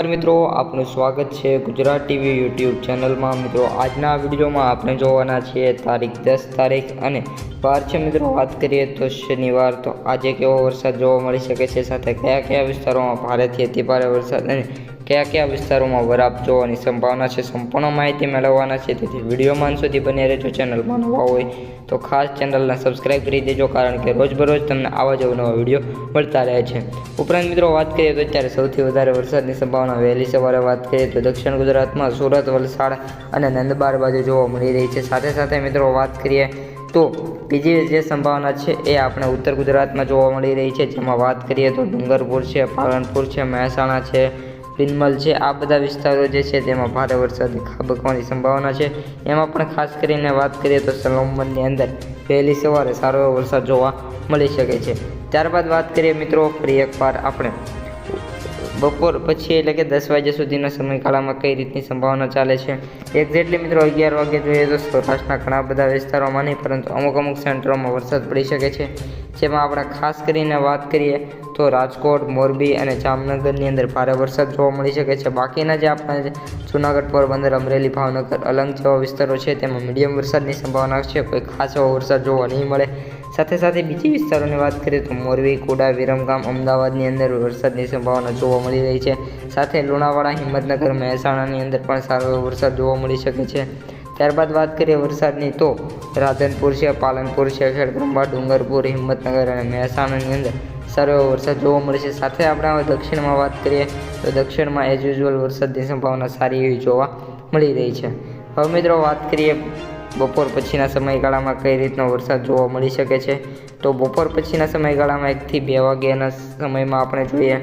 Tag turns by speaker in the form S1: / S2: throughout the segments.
S1: મિત્રો આપનું સ્વાગત છે ગુજરાત ટીવી યુટ્યુબ ચેનલમાં। મિત્રો આજના વિડીયોમાં આપણે જોવાના છીએ તારીખ 10 તારીખ અને વાર છે મિત્રો વાત કરીએ તો શનિવાર। તો આજે કેવો વરસાદ જોવા મળી શકે છે, સાથે કયા કયા વિસ્તારોમાં ભારેથી અતિભારે વરસાદ અને કયા કયા વિસ્તારોમાં વરાપ જોવાની સંભાવના છે, સંપૂર્ણ માહિતી મેળવવાના છે। તેથી વિડીયોમાં અંત સુધી બની રહેજો। ચેનલમાં નવા હોય તો ખાસ ચેનલને સબસ્ક્રાઈબ કરી દેજો, કારણ કે રોજબરોજ તમને આવા જ નવા વિડીયો મળતા રહે છે। ઉપરાંત મિત્રો વાત કરીએ તો અત્યારે સૌથી વધારે વરસાદની સંભાવના વહેલી સવારે વાત કરીએ તો દક્ષિણ ગુજરાતમાં સુરત, વલસાડ અને નંદબાર બાજુ જોવા મળી રહી છે। સાથે સાથે મિત્રો વાત કરીએ તો બીજી જે સંભાવના છે એ આપણે ઉત્તર ગુજરાતમાં જોવા મળી રહી છે, જેમાં વાત કરીએ તો ડુંગરપુર છે, પાલનપુર છે, મહેસાણા છે, પિનમલ છે, આ બધા વિસ્તારો જે છે તેમાં ભારે વરસાદની ખાબકવાની સંભાવના છે। એમાં પણ ખાસ કરીને વાત કરીએ તો સલોમની અંદર વહેલી સવારે સારો એવો વરસાદ જોવા મળી શકે છે। ત્યારબાદ વાત કરીએ મિત્રો ફરી એકવાર આપણે બપોર પછી એટલે કે 10 વાગ્યા સુધીના સમયગાળામાં કઈ રીતની સંભાવના ચાલે છે। એક્ઝેક્ટલી મિત્રો 11 વાગે જોઈએ તો સૌરાષ્ટ્રના ઘણા બધા વિસ્તારોમાં નહીં, પરંતુ અમુક સેન્ટરોમાં વરસાદ પડી શકે છે, જેમાં આપણે ખાસ કરીને વાત કરીએ તો રાજકોટ, મોરબી અને જામનગરની અંદર ભારે વરસાદ જોવા મળી શકે છે। બાકીના જે આપણા જૂનાગઢ, પોરબંદર, અમરેલી, ભાવનગર, અલંગ જેવા વિસ્તારો છે તેમાં મીડિયમ વરસાદની સંભાવના છે, કોઈ ખાસ એવો વરસાદ જોવા નહીં મળે। સાથે સાથે બીજી વિસ્તારોની વાત કરીએ તો મોરબી, કુડા, વિરમગામ, અમદાવાદની અંદર વરસાદની સંભાવના જોવા મળી રહી છે। સાથે લુણાવાડા, હિંમતનગર, મહેસાણાની અંદર પણ સારો એવો વરસાદ જોવા મળી શકે છે। ત્યારબાદ વાત કરીએ વરસાદની તો રાધનપુર છે, પાલનપુર છે, ખેડબ્રહ્મા, ડુંગરપુર, હિંમતનગર અને મહેસાણાની અંદર સારો એવો વરસાદ જોવા મળે છે। સાથે આપણે હવે દક્ષિણમાં વાત કરીએ તો દક્ષિણમાં એઝ યુઝ્યુઅલ વરસાદની સંભાવના સારી એવી જોવા મળી રહી છે। હવે મિત્રો વાત કરીએ બપોર પછીના સમયગાળામાં કઈ રીતનો વરસાદ જોવા મળી શકે છે, તો બપોર પછીના સમયગાળામાં 1 થી 2 વાગ્યાના સમયમાં આપણે જોઈએ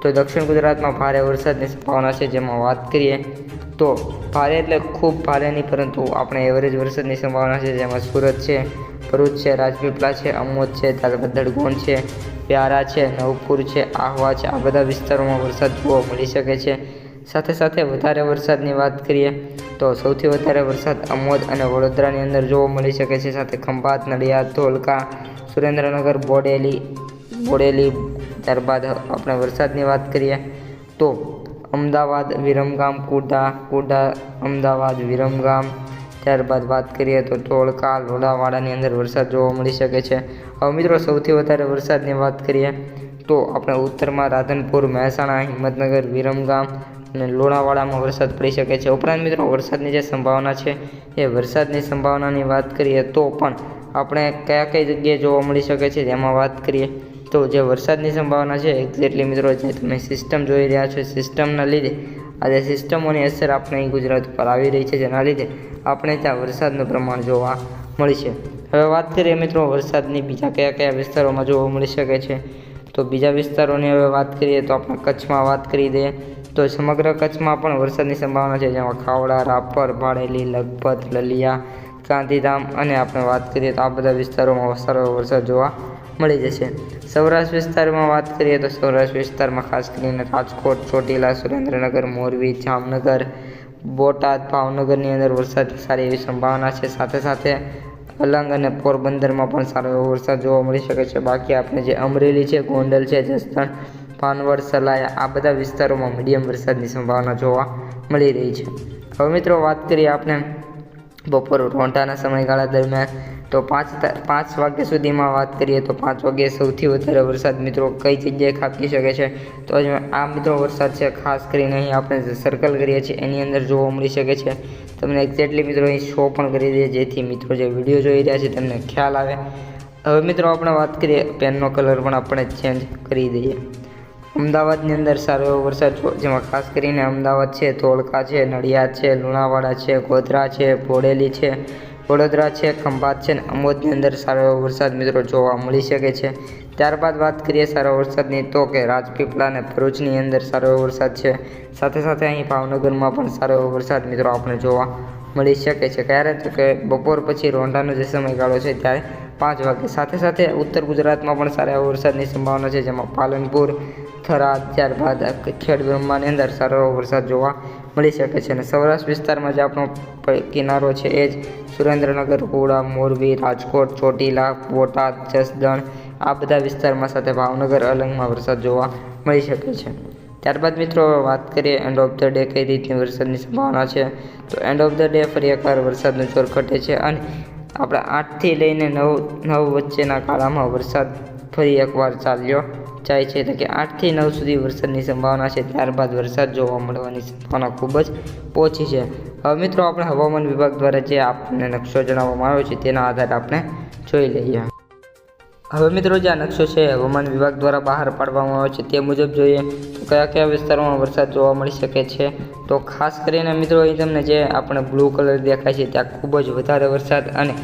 S1: તો દક્ષિણ ગુજરાતમાં ભારે વરસાદની સંભાવના છે, જેમાં વાત કરીએ તો ભારે એટલે ખૂબ ભારે નહીં, પરંતુ આપણે એવરેજ વરસાદની સંભાવના છે, જેમાં સુરત છે, ભરૂચ છે, રાજપીપળા છે, અમોદ છે, ત્યારબાદ દડગોણ છે, વ્યારા છે, નવપુર છે, આહવા છે, આ બધા વિસ્તારોમાં વરસાદ જોવા મળી શકે છે। સાથે સાથે વધારે વરસાદની વાત કરીએ તો સૌથી વધારે વરસાદ અમોદ અને વડોદરાની અંદર જોવા મળી શકે છે। સાથે ખંભાત, નડિયાદ, ધોળકા, સુરેન્દ્રનગર, બોડેલી ત્યારબાદ આપણે વરસાદની વાત કરીએ તો અમદાવાદ, વિરમગામ, કુડા, અમદાવાદ, વિરમગામ, ત્યારબાદ વાત કરીએ તો ધોળકા, લુણાવાડાની અંદર વરસાદ જોવા મળી શકે છે। હવે મિત્રો સૌથી વધારે વરસાદની વાત કરીએ તો આપણે ઉત્તરમાં રાધનપુર, મહેસાણા, હિંમતનગર, વિરમગામ અને લુણાવાડામાં વરસાદ પડી શકે છે। ઉપરાંત મિત્રો વરસાદની જે સંભાવના છે એ વરસાદની સંભાવનાની વાત કરીએ તો પણ આપણે કઈ જગ્યાએ જોવા મળી શકે છે, તેમાં વાત કરીએ તો જે વરસાદની સંભાવના છે એક્ઝેક્ટલી મિત્રો જે તમે સિસ્ટમ જોઈ રહ્યા છો, સિસ્ટમના લીધે આજે સિસ્ટમોની અસર આપણે અહીં ગુજરાત ઉપર આવી રહી છે, જેના લીધે આપણે ત્યાં વરસાદનું પ્રમાણ જોવા મળશે। હવે વાત કરીએ મિત્રો વરસાદની બીજા કયા કયા વિસ્તારોમાં જોવા મળી શકે છે, તો બીજા વિસ્તારોની હવે વાત કરીએ તો આપણે કચ્છમાં વાત કરી દઈએ તો સમગ્ર કચ્છમાં પણ વરસાદની સંભાવના છે, જેમાં ખાવડા, રાપર, ભાડેલી, લખપત, લલિયા, ગાંધીધામ અને આપણે વાત કરીએ તો આ બધા વિસ્તારોમાં સારો વરસાદ જોવા મળી જશે। સૌરાષ્ટ્ર વિસ્તારમાં વાત કરીએ તો સૌરાષ્ટ્ર વિસ્તારમાં ખાસ કરીને રાજકોટ, ચોટીલા, સુરેન્દ્રનગર, મોરબી, જામનગર, બોટાદ, ભાવનગરની અંદર વરસાદની સારી એવી સંભાવના છે। સાથે સાથે અલંગ અને પોરબંદરમાં પણ સારો એવો વરસાદ જોવા મળી શકે છે। બાકી આપણે જે અમરેલી છે, ગોંડલ છે, જસદણ, ભાનવડ, સલાયા આ બધા વિસ્તારોમાં મીડિયમ વરસાદની સંભાવના જોવા મળી રહી છે। હવે મિત્રો વાત કરીએ આપણે બપોર રોંઢાના સમયગાળા દરમિયાન તો 5 વાગ્યા સુધીમાં વાત કરીએ તો 5 વાગ્યે સૌથી વધારે વરસાદ મિત્રો કઈ જગ્યાએ ખાબકી શકે છે, તો આ મિત્રો વરસાદ છે ખાસ કરીને અહીં આપણે જે સર્કલ કરીએ છીએ એની અંદર જોવા મળી શકે છે। તમને એક્ઝેક્ટલી મિત્રો અહીં શો પણ કરી દઈએ, જેથી મિત્રો જે વિડીયો જોઈ રહ્યા છે તેમને ખ્યાલ આવે। હવે મિત્રો આપણે વાત કરીએ પેનનો કલર પણ આપણે ચેન્જ કરી દઈએ। અમદાવાદની અંદર સારો એવો વરસાદ જેમાં ખાસ કરીને અમદાવાદ છે, ધોળકા છે, નડિયાદ છે, લુણાવાડા છે, ગોધરા છે, બોડેલી છે, વડોદરા છે, ખંભાત છે અને અમોદની અંદર સારો એવો વરસાદ મિત્રો જોવા મળી શકે છે। ત્યારબાદ વાત કરીએ સારા વરસાદની તો કે રાજપીપળા અને ભરૂચની અંદર સારો એવો વરસાદ છે। સાથે સાથે અહીં ભાવનગરમાં પણ સારો એવો વરસાદ મિત્રો આપણે જોવા મળી શકે છે। ક્યારે તો કે બપોર પછી રોંઢાનો જે સમયગાળો છે ત્યારે 5 વાગે। સાથે સાથે ઉત્તર ગુજરાતમાં પણ સારા એવો વરસાદની સંભાવના છે, જેમાં પાલનપુર, થરાદ, ત્યારબાદ ખેડબ્રહ્માની અંદર સારો એવો વરસાદ જોવા મળી શકે છે। અને સૌરાષ્ટ્ર વિસ્તારમાં જે આપણો કિનારો છે એ જ સુરેન્દ્રનગર, કુડા, મોરબી, રાજકોટ, ચોટીલા, બોટાદ, જસદણ આ બધા વિસ્તારમાં સાથે ભાવનગર, અલંગમાં વરસાદ જોવા મળી શકે છે। ત્યારબાદ મિત્રો વાત કરીએ એન્ડ ઓફ ધ ડે કઈ રીતની વરસાદની સંભાવના છે. તો એન્ડ ઓફ ધ ડે ફરી એકવાર વરસાદનું જોર ઘટે છે અને આપણે 8થી લઈને 9 વચ્ચેના ગાળામાં વરસાદ ફરી એકવાર ચાલ્યો જાય છે. એટલે કે 8થી 9 સુધી વરસાદની સંભાવના છે. ત્યારબાદ વરસાદ જોવા મળવાની સંભાવના ખૂબ જ ઓછી છે. હવે મિત્રો આપણે હવામાન વિભાગ દ્વારા જે આપણને નકશો જણાવવામાં આવ્યો છે તેના આધારે આપણે જોઈ લઈએ. હવે મિત્રો જે આ નકશો છે હવામાન વિભાગ દ્વારા બહાર પાડવામાં આવ્યો છે તે મુજબ જોઈએ તો કયા કયા વિસ્તારોમાં વરસાદ જોવા મળી શકે છે. તો ખાસ કરીને મિત્રો અહીં તમને જે આપણે બ્લુ કલર દેખાય છે ત્યાં ખૂબ જ વધારે વરસાદ અને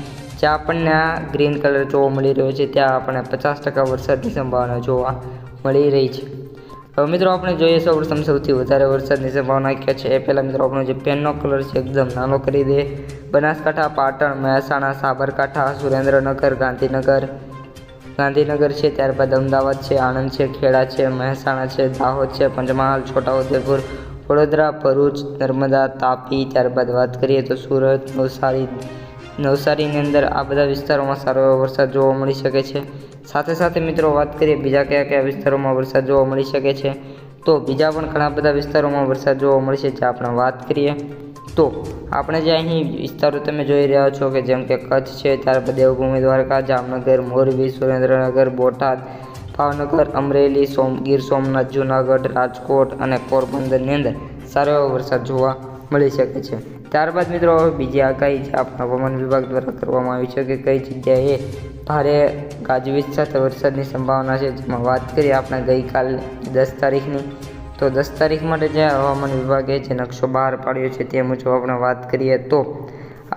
S1: જ્યાં આપણને આ ગ્રીન કલર જોવા મળી રહ્યો છે ત્યાં આપણે 50% વરસાદની સંભાવના જોવા મળી રહી છે. હવે મિત્રો આપણે જોઈએ સૌપ્રથમ સૌથી વધારે વરસાદની સંભાવના ક્યાં છે. એ પહેલાં મિત્રો આપણો જે પેનનો કલર છે એકદમ નાનો કરી દે. બનાસકાંઠા, પાટણ, મહેસાણા, સાબરકાંઠા, સુરેન્દ્રનગર, ગાંધીનગર છે, ત્યારબાદ અમદાવાદ છે, આણંદ છે, ખેડા છે, મહેસાણા છે, દાહોદ છે, પંચમહાલ, છોટાઉદેપુર, વડોદરા, ભરૂચ, નર્મદા, તાપી, ત્યારબાદ વાત કરીએ તો સુરત, નવસારીની અંદર આ બધા વિસ્તારોમાં સારો એવો વરસાદ જોવા મળી શકે છે. સાથે સાથે મિત્રો વાત કરીએ બીજા કયા કયા વિસ્તારોમાં વરસાદ જોવા મળી શકે છે. તો બીજા પણ ઘણા બધા વિસ્તારોમાં વરસાદ જોવા મળશે જે આપણે વાત કરીએ તો આપણે જે અહીં વિસ્તારો તમે જોઈ રહ્યા છો કે જેમ કે કચ્છ છે, ત્યારબાદ દેવભૂમિ દ્વારકા, જામનગર, મોરબી, સુરેન્દ્રનગર, બોટાદ, ભાવનગર, અમરેલી, ગીર સોમનાથ, જૂનાગઢ, રાજકોટ અને પોરબંદરની અંદર સારો એવો વરસાદ જોવા મળી શકે છે. ત્યારબાદ મિત્રો હવે બીજી આગાહી જે આપણા હવામાન વિભાગ દ્વારા કરવામાં આવી છે કે કઈ જગ્યાએ ભારે ગાજવીજ સાથે વરસાદની સંભાવના છે. જેમાં વાત કરીએ આપણે ગઈકાલે 10 તારીખની તો 10 તારીખ માટે જે હવામાન વિભાગે જે નકશો બહાર પાડ્યો છે તે મુજબ આપણે વાત કરીએ તો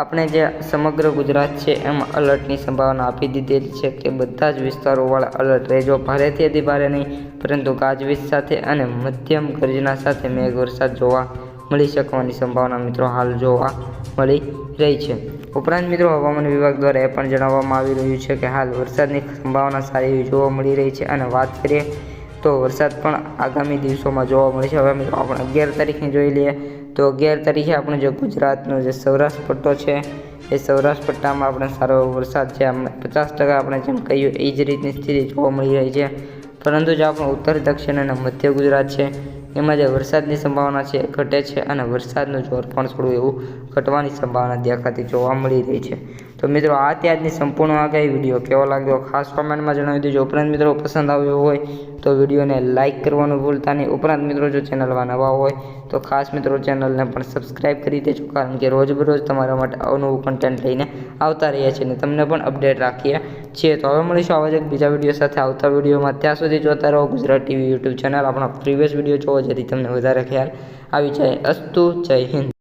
S1: આપણે જે સમગ્ર ગુજરાત છે એમાં અલર્ટની સંભાવના આપી દીધેલી છે કે બધા જ વિસ્તારોવાળા અલર્ટ રહેજો. ભારેથી અતિ ભારે નહીં પરંતુ ગાજવીજ સાથે અને મધ્યમ ગર્જના સાથે મેઘ વરસાદ જોવા મળી શકવાની સંભાવના મિત્રો હાલ જોવા મળી રહી છે. ઉપરાંત મિત્રો હવામાન વિભાગ દ્વારા એ પણ જણાવવામાં આવી રહ્યું છે કે હાલ વરસાદની સંભાવના સારી એવી જોવા મળી રહી છે અને વાત કરીએ તો વરસાદ પણ આગામી દિવસોમાં જોવા મળે છે. હવે મિત્રો આપણે 11 તારીખની જોઈ લઈએ તો 11 તારીખે આપણે જે ગુજરાતનો જે સૌરાષ્ટ્ર પટ્ટો છે એ સૌરાષ્ટ્ર પટ્ટામાં આપણે સારો વરસાદ છે 50% આપણે જેમ કહ્યું એ જ રીતની સ્થિતિ જોવા મળી રહી છે. પરંતુ જે આપણું ઉત્તર, દક્ષિણ અને મધ્ય ગુજરાત છે એમાં જે વરસાદની સંભાવના છે એ ઘટે છે અને વરસાદનું જોર પણ થોડું એવું ઘટવાની સંભાવના દેખાતી જોવા મળી રહી છે. તો મિત્રો આ ત્યારની સંપૂર્ણ આગાહી વિડીયો કેવો લાગ્યો ખાસ કોમેન્ટમાં જણાવી દેજો. ઉપરાંત મિત્રો પસંદ આવ્યો હોય તો વિડીયોને લાઇક કરવાનું ભૂલતા નહીં. ઉપરાંત મિત્રો જો ચેનલમાં નવા હોય તો ખાસ મિત્રો ચેનલને પણ સબસ્ક્રાઈબ કરી દેજો કારણ કે રોજબરોજ તમારા માટે અવનવું કન્ટેન્ટ લઈને આવતા રહીએ છીએ અને તમને પણ અપડેટ રાખીએ છીએ. તો હવે મળીશું આવા જ એક બીજા વિડીયો સાથે આવતા વિડીયોમાં. ત્યાં સુધી જોતા રહો ગુજરાત ટીવી યુટ્યુબ ચેનલ. આપણા પ્રીવિયસ વિડીયો જોવો જેથી તમને વધારે ખ્યાલ આવી જાય. અસ્તુ, જય હિન્દ.